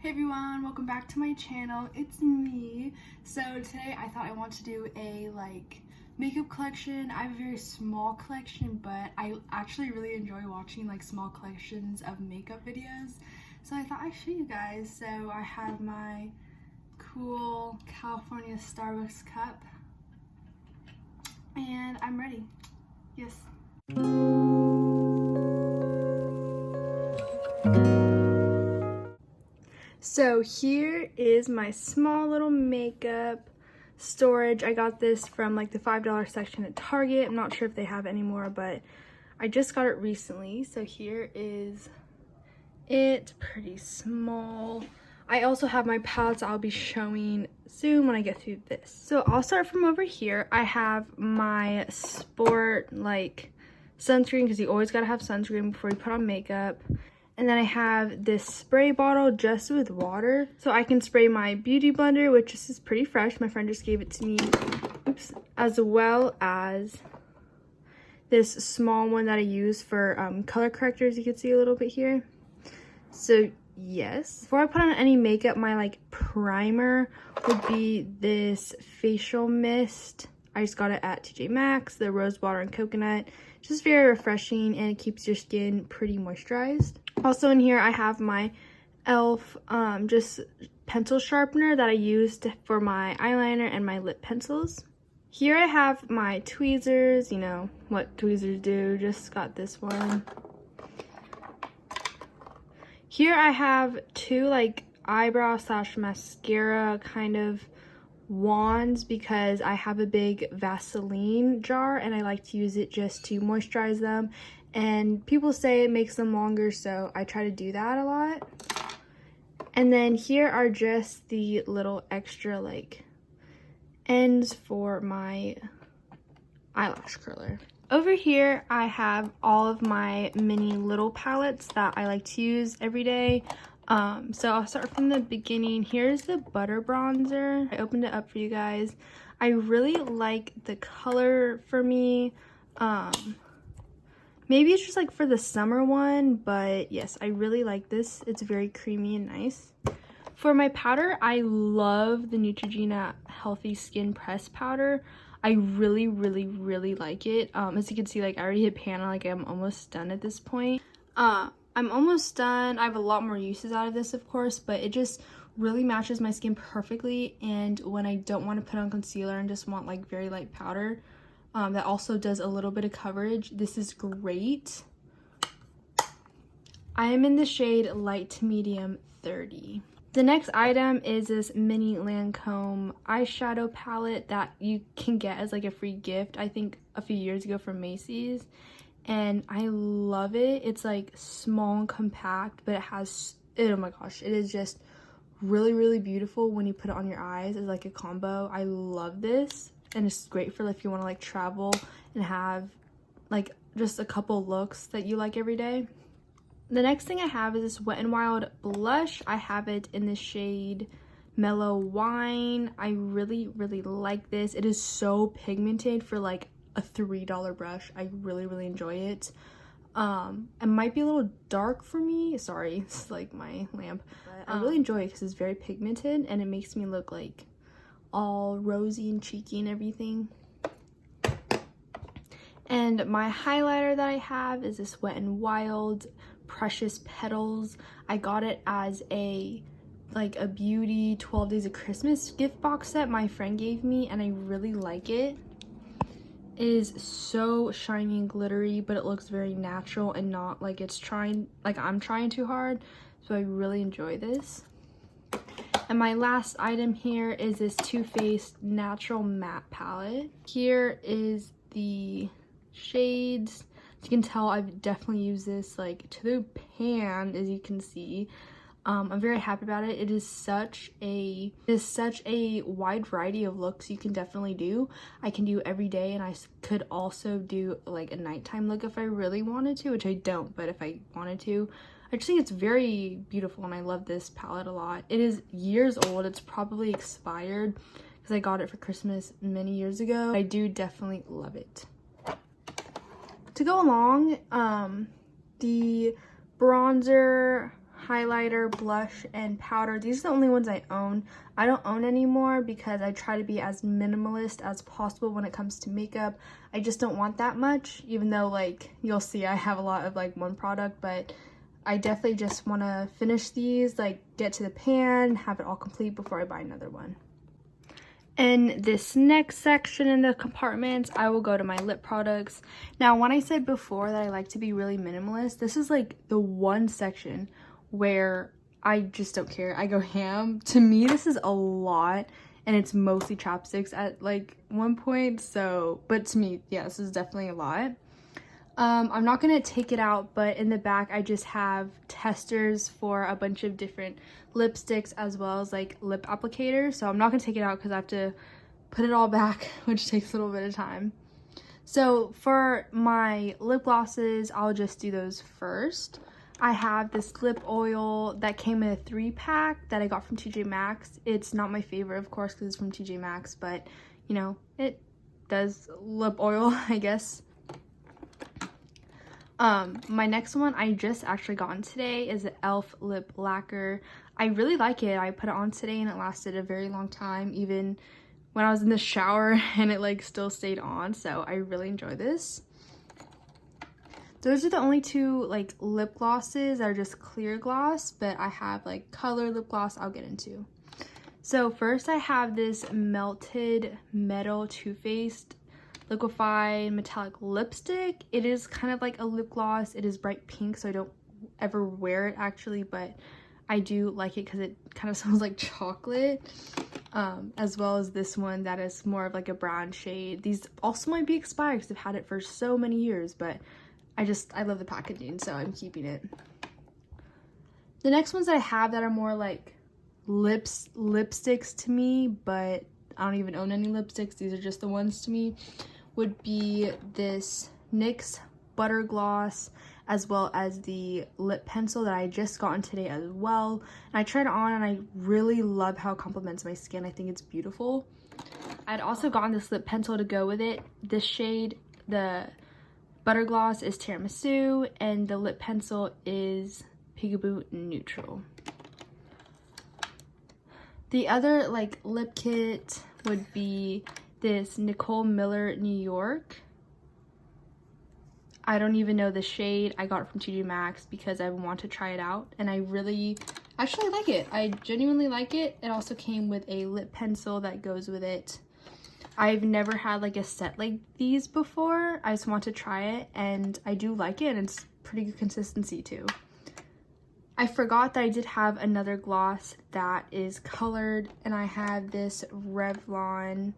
Hey everyone, welcome back to my channel. It's me. So today I thought I want to do a makeup collection. I have a very small collection, but I actually really enjoy watching small collections of makeup videos. So I thought I'd show you guys. So I have my cool California Starbucks cup and I'm ready. Yes. So here is my small little makeup storage. I got this from the $5 section at Target. I'm not sure if they have it anymore, but I just got it recently. So here is it, pretty small. I also have my palettes I'll be showing soon when I get through this. So I'll start from over here. I have my sport sunscreen, because you always gotta have sunscreen before you put on makeup. And then I have this spray bottle just with water. So I can spray my beauty blender, which is pretty fresh. My friend just gave it to me. Oops. As well as this small one that I use for color correctors. You can see a little bit here. So yes. Before I put on any makeup, my primer would be this facial mist. I just got it at TJ Maxx, the rose water and coconut. Just very refreshing, and it keeps your skin pretty moisturized. Also in here I have my e.l.f. Just pencil sharpener that I used for my eyeliner and my lip pencils. Here I have my tweezers, you know what tweezers do, just got this one. Here I have two eyebrow / mascara kind of wands, because I have a big Vaseline jar and I like to use it just to moisturize them, and people say it makes them longer, so I try to do that a lot. And then here are just the little extra ends for my eyelash curler. Over here I have all of my mini little palettes that I like to use every day. So I'll start from the beginning. Here's the butter bronzer. I opened it up for you guys. I really like the color for me. Maybe it's just for the summer one, but yes, I really like this. It's very creamy and nice. For my powder, I love the Neutrogena Healthy Skin Press Powder. I really like it. As you can see, I already hit pan. I'm almost done at this point. I'm almost done. I have a lot more uses out of this, of course, but it just really matches my skin perfectly. And when I don't want to put on concealer and just want very light powder, that also does a little bit of coverage, this is great. I am in the shade light to medium 30. The next item is this mini Lancome eyeshadow palette that you can get as a free gift, I think a few years ago from Macy's. And I love it. It's small and compact, but it has, oh my gosh, it is just really beautiful when you put it on your eyes. It's a combo. I love this, and it's great for if you want to travel and have just a couple looks that you like every day. The next thing I have is this Wet n Wild blush. I have it in the shade Mellow Wine. I really like this. It is so pigmented for a $3 brush. I really enjoy it. It might be a little dark for me. Sorry, it's my lamp. But I really enjoy it because it's very pigmented and it makes me look all rosy and cheeky and everything. And my highlighter that I have is this Wet n Wild Precious Petals. I got it as a beauty 12 Days of Christmas gift box set my friend gave me, and I really like it. It is so shiny and glittery, but it looks very natural and not it's trying, I'm trying too hard. So I really enjoy this. And my last item here is this Too Faced Natural Matte Palette. Here is the shades. As you can tell, I've definitely used this to the pan, as you can see. I'm very happy about it. It is such a wide variety of looks you can definitely do. I can do every day, and I could also do a nighttime look if I really wanted to, which I don't, but if I wanted to. I just think it's very beautiful, and I love this palette a lot. It is years old. It's probably expired because I got it for Christmas many years ago. I do definitely love it. To go along, the bronzer, highlighter, blush, and powder. These are the only ones I own. I don't own anymore because I try to be as minimalist as possible when it comes to makeup. I just don't want that much, even though like you'll see I have a lot of like one product, but I definitely just want to finish these, like get to the pan, have it all complete before I buy another one. In this next section in the compartments, I will go to my lip products. Now, when I said before that I like to be really minimalist, this is like the one section where I just don't care. I go ham. To me, this is a lot, and it's mostly chapsticks at like one point. So, but to me, yeah, this is definitely a lot. I'm not gonna take it out, but in the back I just have testers for a bunch of different lipsticks as well as like lip applicators. So I'm not gonna take it out because I have to put it all back, which takes a little bit of time. So for my lip glosses, I'll just do those first. I have this lip oil that came in a 3-pack that I got from TJ Maxx. It's not my favorite, of course, because it's from TJ Maxx, but you know, it does lip oil, I guess. My next one I just actually gotten today is the e.l.f. lip lacquer. I really like it. I put it on today and it lasted a very long time, even when I was in the shower, and it like still stayed on, so I really enjoy this. Those are the only two like lip glosses that are just clear gloss, but I have like color lip gloss I'll get into. So first I have this Melted Metal Too Faced liquefied metallic lipstick. It is kind of like a lip gloss. It is bright pink, so I don't ever wear it actually, but I do like it because it kind of smells like chocolate. As well as this one that is more of like a brown shade. These also might be expired because I've had it for so many years, but I love the packaging, so I'm keeping it. The next ones that I have that are more like lipsticks to me, but I don't even own any lipsticks, these are just the ones to me, would be this NYX Butter Gloss, as well as the lip pencil that I just gotten today as well. And I tried it on and I really love how it complements my skin. I think it's beautiful. I'd also gotten this lip pencil to go with it. This shade, the Butter Gloss, is Tiramisu, and the lip pencil is Peekaboo Neutral. The other like lip kit would be this Nicole Miller New York. I don't even know the shade. I got it from TJ Maxx because I want to try it out, and I really actually like it. I genuinely like it. It also came with a lip pencil that goes with it. I've never had like a set like these before. I just want to try it, and I do like it, and it's pretty good consistency too. I forgot that I did have another gloss that is colored, and I have this Revlon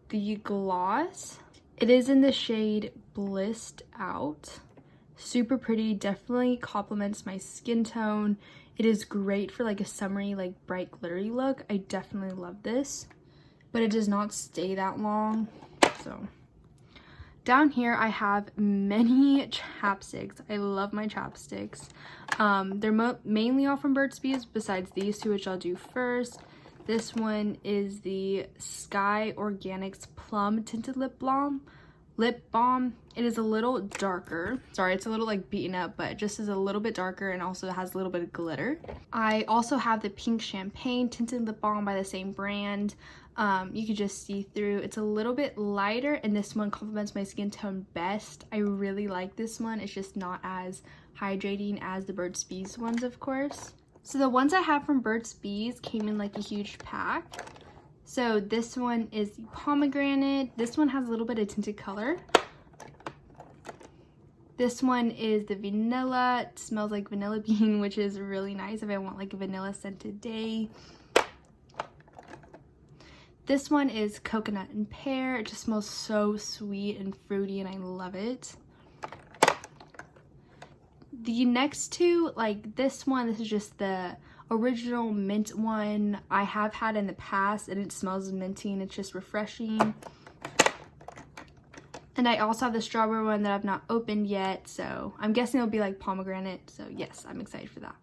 The Gloss. It is in the shade Blissed Out. Super pretty, definitely complements my skin tone. It is great for like a summery, like bright glittery look. I definitely love this, but it does not stay that long. So down here I have many chapsticks. I love my chapsticks. They're mainly all from Burt's Bees, besides these two, which I'll do first. This one is the Sky Organics Plum Tinted Lip Balm. It is a little darker. Sorry, it's a little like beaten up, but it just is a little bit darker, and also has a little bit of glitter. I also have the Pink Champagne Tinted Lip Balm by the same brand. You can just see through. It's a little bit lighter, and this one complements my skin tone best. I really like this one. It's just not as hydrating as the Burt's Bees ones, of course. So the ones I have from Burt's Bees came in like a huge pack. So this one is the pomegranate. This one has a little bit of tinted color. This one is the vanilla. It smells like vanilla bean, which is really nice if I want like a vanilla scented day. This one is coconut and pear. It just smells so sweet and fruity, and I love it. The next two, like this one, this is just the original mint one. I have had in the past, and it smells minty, and it's just refreshing. And I also have the strawberry one that I've not opened yet, so I'm guessing it'll be like pomegranate. So yes, I'm excited for that.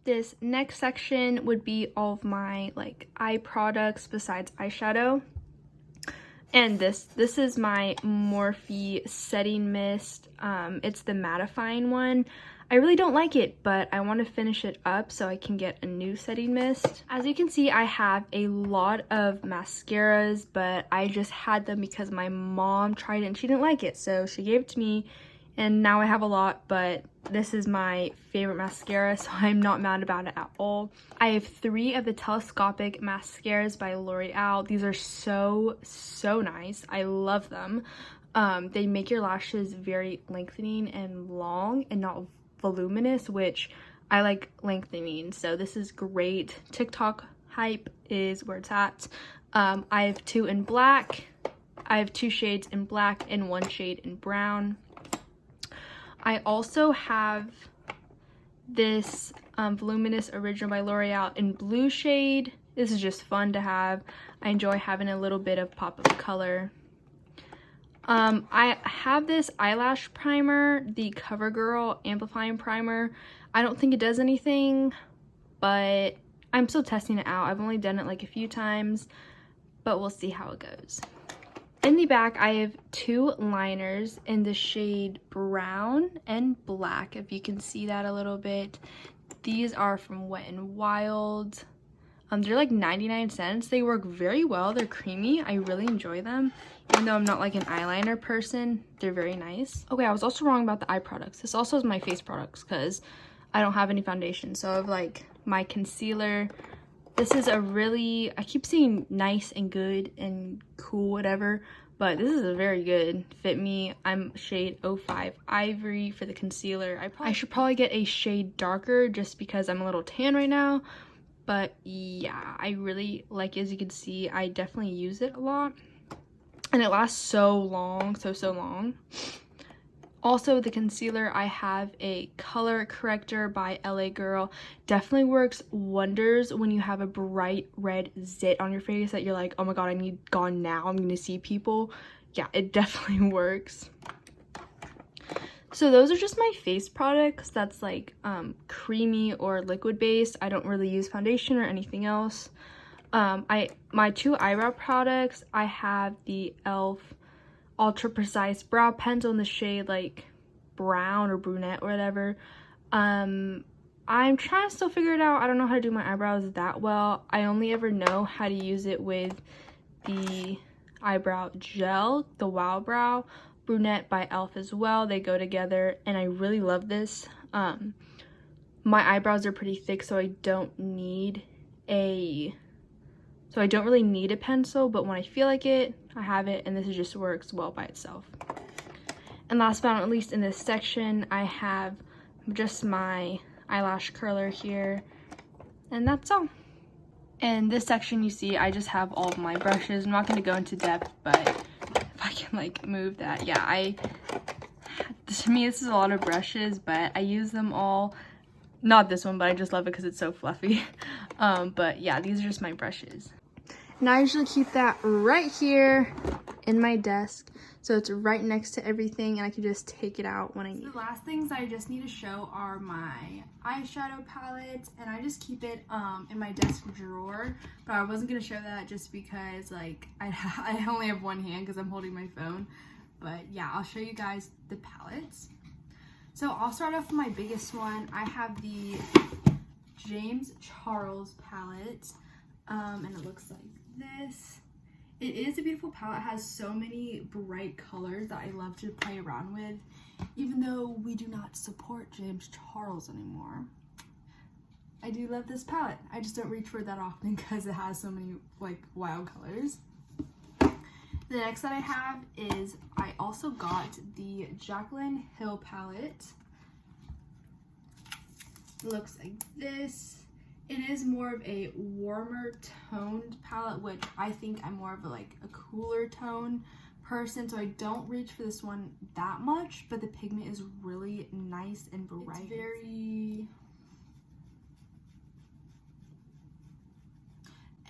This next section would be all of my like eye products besides eyeshadow. And this is my Morphe setting mist. It's the mattifying one. I really don't like it, but I want to finish it up so I can get a new setting mist. As you can see, I have a lot of mascaras, but I just had them because my mom tried it and she didn't like it, so she gave it to me, and now I have a lot. But this is my favorite mascara, so I'm not mad about it at all. I have 3 of the telescopic mascaras by L'Oreal. These are so nice. I love them. They make your lashes very lengthening and long and not voluminous, which I like lengthening, so this is great. TikTok hype is where it's at. I have 2 in black. I have 2 shades in black and 1 shade in brown. I also have this Voluminous Original by L'Oreal in blue shade. This is just fun to have. I enjoy having a little bit of pop of color. I have this eyelash primer, the CoverGirl Amplifying Primer. I don't think it does anything, but I'm still testing it out. I've only done it like a few times, but we'll see how it goes. In the back, I have 2 liners in the shade brown and black, if you can see that a little bit. These are from Wet n Wild. They're like 99 cents. They work very well. They're creamy. I really enjoy them. Even though I'm not like an eyeliner person, they're very nice. Okay, I was also wrong about the eye products. This also is my face products because I don't have any foundation. So I have like my concealer. This is a really, I keep saying nice and good and cool, whatever, but this is a very good Fit Me. I'm shade 05 Ivory for the concealer. I should probably get a shade darker just because I'm a little tan right now. But yeah, I really like it. As you can see, I definitely use it a lot. And it lasts so long, so long. Also, the concealer, I have a color corrector by LA Girl. Definitely works wonders when you have a bright red zit on your face that you're like, oh my god, I need gone now. I'm gonna see people. Yeah, it definitely works. So those are just my face products that's like creamy or liquid based. I don't really use foundation or anything else. My 2 eyebrow products, I have the e.l.f. Ultra Precise Brow Pencil in the shade like brown or brunette or whatever. I'm trying to still figure it out. I don't know how to do my eyebrows that well. I only ever know how to use it with the eyebrow gel, the Wow Brow Brunette by e.l.f. as well. They go together and I really love this. My eyebrows are pretty thick, so I don't really need a pencil, but when I feel like it, I have it, and this just works well by itself. And last but not least, in this section, I have just my eyelash curler here, and that's all. In this section, you see I just have all of my brushes. I'm not going to go into depth, but if I can like move that, yeah, to me this is a lot of brushes, but I use them all. Not this one, but I just love it because it's so fluffy. But yeah, these are just my brushes. And I usually keep that right here in my desk, so it's right next to everything and I can just take it out when I need it. The last things I just need to show are my eyeshadow palettes, and I just keep it in my desk drawer, but I wasn't going to show that just because like I only have one hand because I'm holding my phone. But yeah, I'll show you guys the palettes. So I'll start off with my biggest one. I have the James Charles palette, and it looks like this. It is a beautiful palette. It has so many bright colors that I love to play around with, even though we do not support James Charles anymore. I do love this palette. I just don't reach for it that often because it has so many like wild colors. The next that I have is, I also got the Jaclyn Hill palette. It looks like this. It is more of a warmer toned palette, which I think I'm more of a cooler tone person, so I don't reach for this one that much, but the pigment is really nice and bright.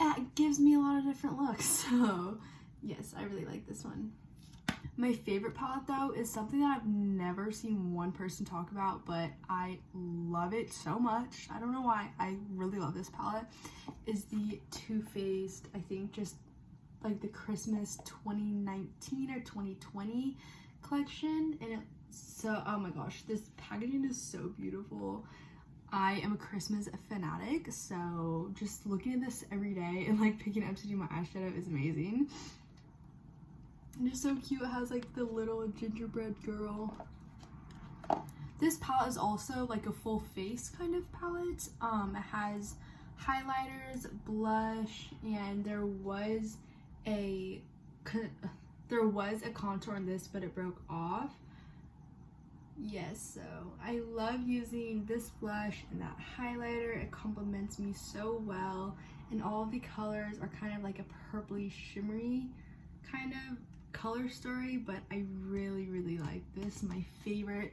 It gives me a lot of different looks, so yes, I really like this one. My favorite palette though is something that I've never seen one person talk about, but I love it so much. I don't know why, I really love this palette. Is the Too Faced, I think just like the Christmas 2019 or 2020 collection, and so, oh my gosh, this packaging is so beautiful. I am a Christmas fanatic, so just looking at this every day and like picking it up to do my eyeshadow is amazing. And it's so cute. It has like the little gingerbread girl. This palette is also like a full face kind of palette. It has highlighters, blush, and there was a contour in this, but it broke off. Yes, so I love using this blush and that highlighter. It complements me so well, and all of the colors are kind of like a purpley shimmery kind of color story, but I really like this. My favorite,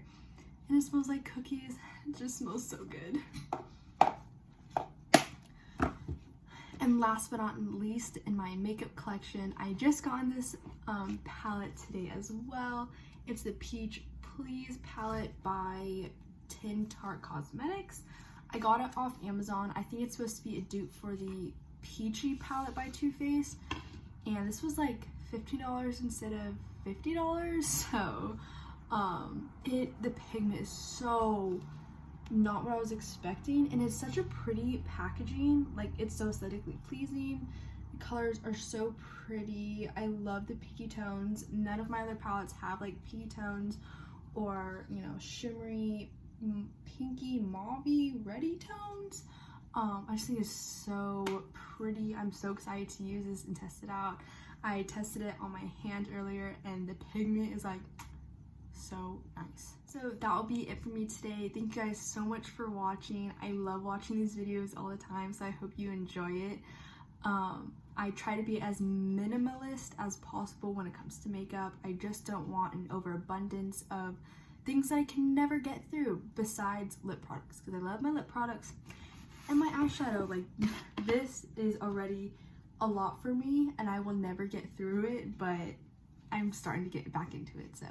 and it smells like cookies. It just smells so good. And last but not least, in my makeup collection, I just got this palette today as well. It's the Peach Please palette by Tin Tart Cosmetics. I got it off Amazon. I think it's supposed to be a dupe for the Peachy palette by Too Faced, and this was like $50 instead of $50. So the pigment is so not what I was expecting, and it's such a pretty packaging. Like, it's so aesthetically pleasing. The colors are so pretty. I love the pinky tones. None of my other palettes have like pinky tones or, you know, shimmery pinky mauvey reddy tones. I just think it's so pretty. I'm so excited to use this and test it out. I tested it on my hand earlier, and the pigment is like so nice. So that will be it for me today. Thank you guys so much for watching. I love watching these videos all the time, so I hope you enjoy it. I try to be as minimalist as possible when it comes to makeup. I just don't want an overabundance of things that I can never get through besides lip products, because I love my lip products and my eyeshadow. Like, this is already a lot for me and I will never get through it, but I'm starting to get back into it. So,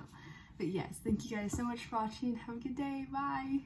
but yes, thank you guys so much for watching. Have a good day. Bye.